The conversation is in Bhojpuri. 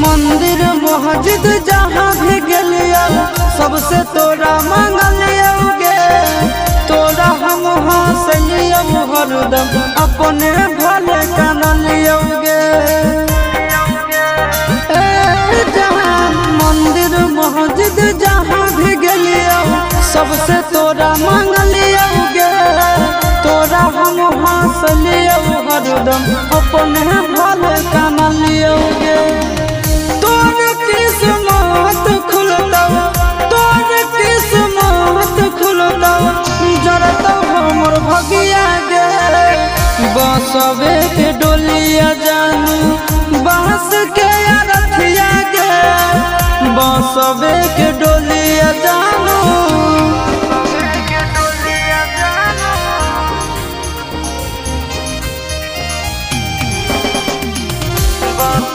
मंदिर मस्जिद जहाँ भी गलिया सबसे तोरा मांगलियोगे, तोरा हम हंसलियो हरदम अपने भले कानलियोगे। मंदिर मस्जिद जहाँ भी गलिया सबसे तोरा मांगलियोगे, तोरा हम हंसलियो हरदम अपने भले कानलियोगे। तोर किस्मत खुलता, तोर किस्मत खुलता, जरता हमर भगिया गे। बसवे के डोलिया जानू, बस